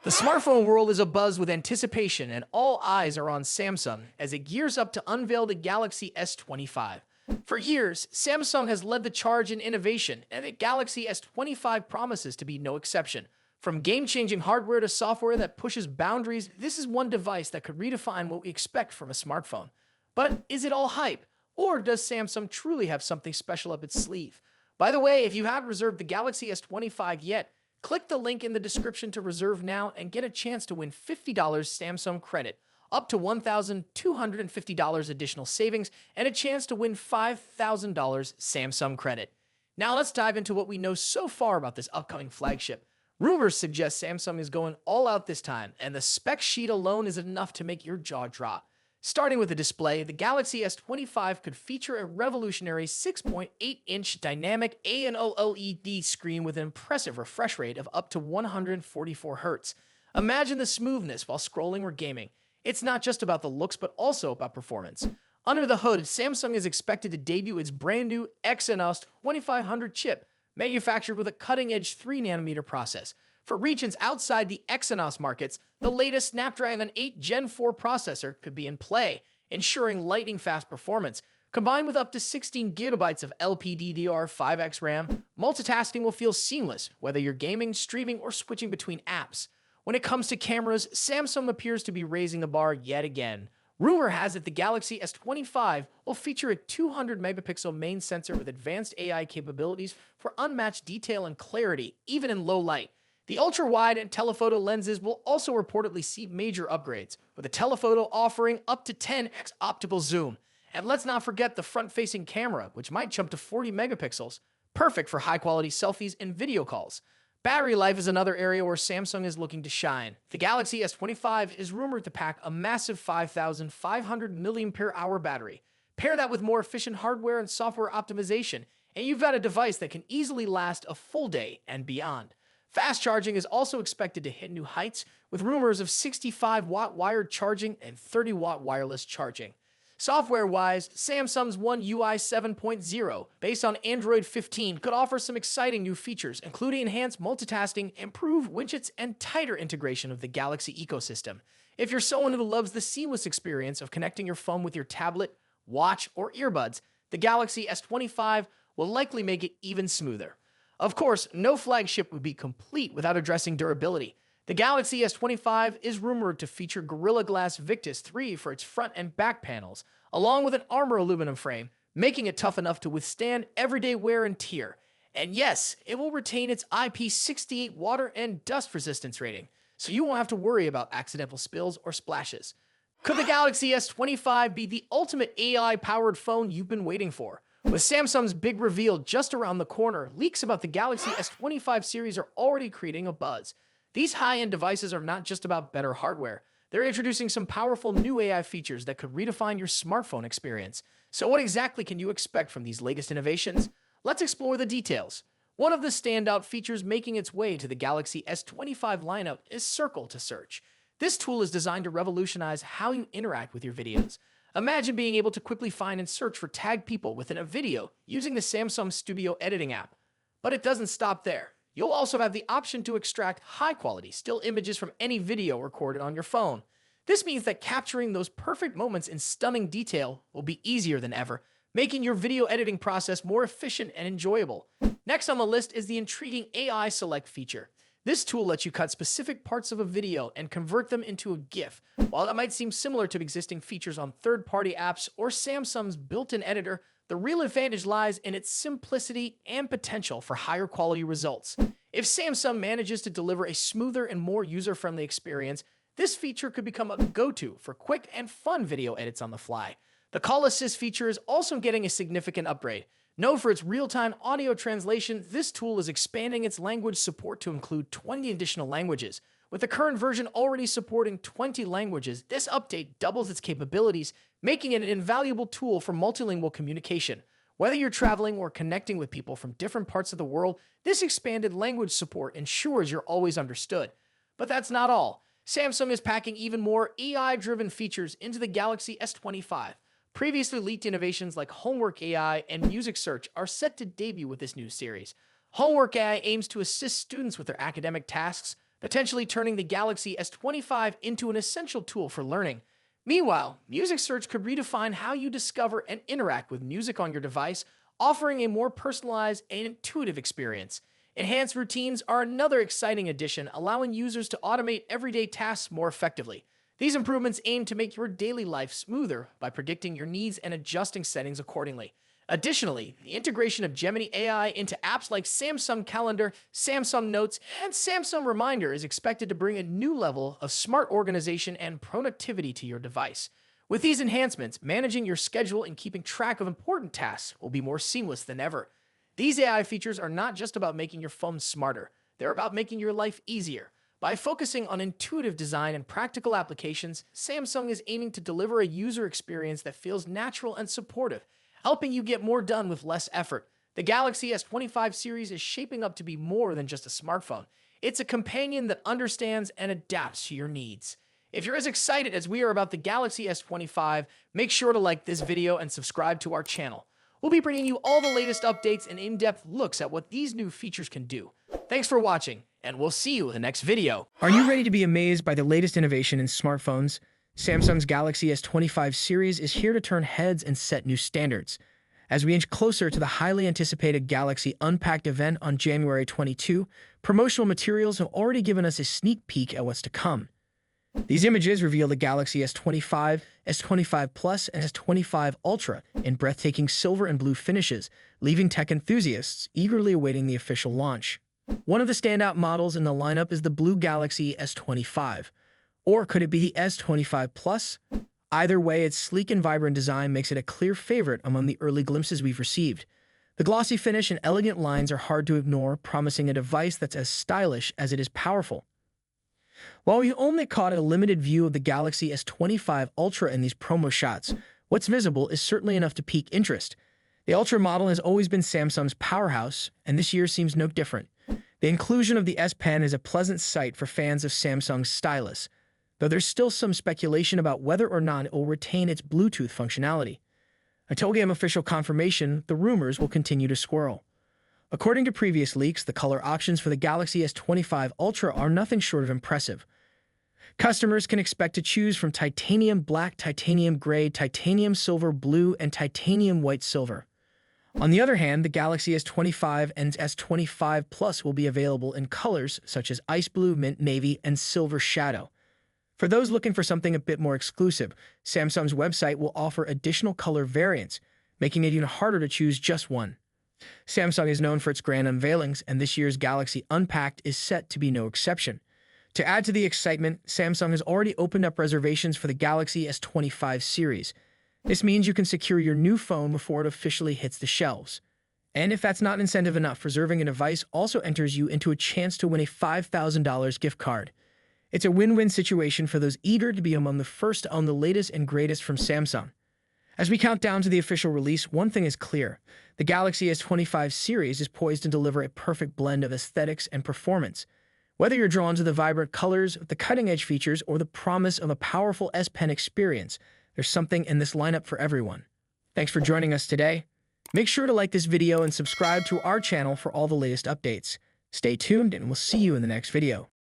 The smartphone world is abuzz with anticipation, and all eyes are on Samsung as it gears up to unveil the Galaxy S25. For years, Samsung has led the charge in innovation, and the Galaxy S25 promises to be no exception. From game-changing hardware to software that pushes boundaries, this is one device that could redefine what we expect from a smartphone. But is it all hype? Or does Samsung truly have something special up its sleeve? By the way, if you haven't reserved the Galaxy S25 yet, click the link in the description to reserve now and get a chance to win $50 Samsung credit, up to $1,250 additional savings, and a chance to win $5,000 Samsung credit. Now let's dive into what we know so far about this upcoming flagship. Rumors suggest Samsung is going all out this time, and the spec sheet alone is enough to make your jaw drop. Starting with the display, the Galaxy S25 could feature a revolutionary 6.8-inch dynamic AMOLED screen with an impressive refresh rate of up to 144 Hz. Imagine the smoothness while scrolling or gaming. It's not just about the looks, but also about performance. Under the hood, Samsung is expected to debut its brand new Exynos 2500 chip, manufactured with a cutting-edge 3nm process. For regions outside the Exynos markets, the latest Snapdragon 8 Gen 4 processor could be in play, ensuring lightning-fast performance. Combined with up to 16GB of LPDDR5X RAM, multitasking will feel seamless, whether you're gaming, streaming, or switching between apps. When it comes to cameras, Samsung appears to be raising the bar yet again. Rumor has it the Galaxy S25 will feature a 200-megapixel main sensor with advanced AI capabilities for unmatched detail and clarity, even in low light. The ultra-wide and telephoto lenses will also reportedly see major upgrades, with the telephoto offering up to 10x optical zoom. And let's not forget the front-facing camera, which might jump to 40 megapixels, perfect for high-quality selfies and video calls. Battery life is another area where Samsung is looking to shine. The Galaxy S25 is rumored to pack a massive 5,500 mAh battery. Pair that with more efficient hardware and software optimization, and you've got a device that can easily last a full day and beyond. Fast charging is also expected to hit new heights, with rumors of 65-watt wired charging and 30-watt wireless charging. Software-wise, Samsung's One UI 7.0, based on Android 15, could offer some exciting new features, including enhanced multitasking, improved widgets, and tighter integration of the Galaxy ecosystem. If you're someone who loves the seamless experience of connecting your phone with your tablet, watch, or earbuds, the Galaxy S25 will likely make it even smoother. Of course, no flagship would be complete without addressing durability. The Galaxy S25 is rumored to feature Gorilla Glass Victus 3 for its front and back panels, along with an armor aluminum frame, making it tough enough to withstand everyday wear and tear. And yes, it will retain its IP68 water and dust resistance rating, so you won't have to worry about accidental spills or splashes. Could the Galaxy S25 be the ultimate AI-powered phone you've been waiting for? With Samsung's big reveal just around the corner, leaks about the Galaxy S25 series are already creating a buzz. These high-end devices are not just about better hardware. They're introducing some powerful new AI features that could redefine your smartphone experience. So what exactly can you expect from these latest innovations? Let's explore the details. One of the standout features making its way to the Galaxy S25 lineup is Circle to Search. This tool is designed to revolutionize how you interact with your videos. Imagine being able to quickly find and search for tagged people within a video using the Samsung Studio editing app. But it doesn't stop there. You'll also have the option to extract high-quality still images from any video recorded on your phone. This means that capturing those perfect moments in stunning detail will be easier than ever, making your video editing process more efficient and enjoyable. Next on the list is the intriguing AI Select feature. This tool lets you cut specific parts of a video and convert them into a GIF. While that might seem similar to existing features on third-party apps or Samsung's built-in editor, the real advantage lies in its simplicity and potential for higher quality results. If Samsung manages to deliver a smoother and more user-friendly experience, this feature could become a go-to for quick and fun video edits on the fly. The Call Assist feature is also getting a significant upgrade. Known for its real-time audio translation, this tool is expanding its language support to include 20 additional languages. With the current version already supporting 20 languages, this update doubles its capabilities, making it an invaluable tool for multilingual communication. Whether you're traveling or connecting with people from different parts of the world, this expanded language support ensures you're always understood. But that's not all. Samsung is packing even more AI-driven features into the Galaxy S25. Previously leaked innovations like Homework AI and Music Search are set to debut with this new series. Homework AI aims to assist students with their academic tasks. potentially turning the Galaxy S25 into an essential tool for learning. Meanwhile, music search could redefine how you discover and interact with music on your device, offering a more personalized and intuitive experience. Enhanced routines are another exciting addition, allowing users to automate everyday tasks more effectively. These improvements aim to make your daily life smoother by predicting your needs and adjusting settings accordingly. Additionally, the integration of Gemini AI into apps like Samsung Calendar, Samsung Notes, and Samsung Reminder is expected to bring a new level of smart organization and productivity to your device. With these enhancements, managing your schedule and keeping track of important tasks will be more seamless than ever. These AI features are not just about making your phone smarter, they're about making your life easier. By focusing on intuitive design and practical applications, Samsung is aiming to deliver a user experience that feels natural and supportive, helping you get more done with less effort. The Galaxy S25 series is shaping up to be more than just a smartphone. It's a companion that understands and adapts to your needs. If you're as excited as we are about the Galaxy S25, make sure to like this video and subscribe to our channel. We'll be bringing you all the latest updates and in-depth looks at what these new features can do. Thanks for watching, and we'll see you in the next video. Are you ready to be amazed by the latest innovation in smartphones? Samsung's Galaxy S25 series is here to turn heads and set new standards. As we inch closer to the highly anticipated Galaxy Unpacked event on January 22, promotional materials have already given us a sneak peek at what's to come. These images reveal the Galaxy S25, S25 Plus, and S25 Ultra in breathtaking silver and blue finishes, leaving tech enthusiasts eagerly awaiting the official launch. One of the standout models in the lineup is the blue Galaxy S25. Or could it be the S25 Plus? Either way, its sleek and vibrant design makes it a clear favorite among the early glimpses we've received. The glossy finish and elegant lines are hard to ignore, promising a device that's as stylish as it is powerful. While we only caught a limited view of the Galaxy S25 Ultra in these promo shots, what's visible is certainly enough to pique interest. The Ultra model has always been Samsung's powerhouse, and this year seems no different. The inclusion of the S Pen is a pleasant sight for fans of Samsung's stylus, though there's still some speculation about whether or not it will retain its Bluetooth functionality. Until we have official confirmation, the rumors will continue to swirl. According to previous leaks, the color options for the Galaxy S25 Ultra are nothing short of impressive. Customers can expect to choose from titanium black, titanium gray, titanium silver blue, and titanium white silver. On the other hand, the Galaxy S25 and S25 Plus will be available in colors such as ice blue, mint navy, and silver shadow. For those looking for something a bit more exclusive, Samsung's website will offer additional color variants, making it even harder to choose just one. Samsung is known for its grand unveilings, and this year's Galaxy Unpacked is set to be no exception. To add to the excitement, Samsung has already opened up reservations for the Galaxy S25 series. This means you can secure your new phone before it officially hits the shelves. And if that's not incentive enough, reserving a device also enters you into a chance to win a $5,000 gift card. It's a win-win situation for those eager to be among the first to own the latest and greatest from Samsung. As we count down to the official release, one thing is clear. The Galaxy S25 series is poised to deliver a perfect blend of aesthetics and performance. Whether you're drawn to the vibrant colors, the cutting-edge features, or the promise of a powerful S Pen experience, there's something in this lineup for everyone. Thanks for joining us today. Make sure to like this video and subscribe to our channel for all the latest updates. Stay tuned, and we'll see you in the next video.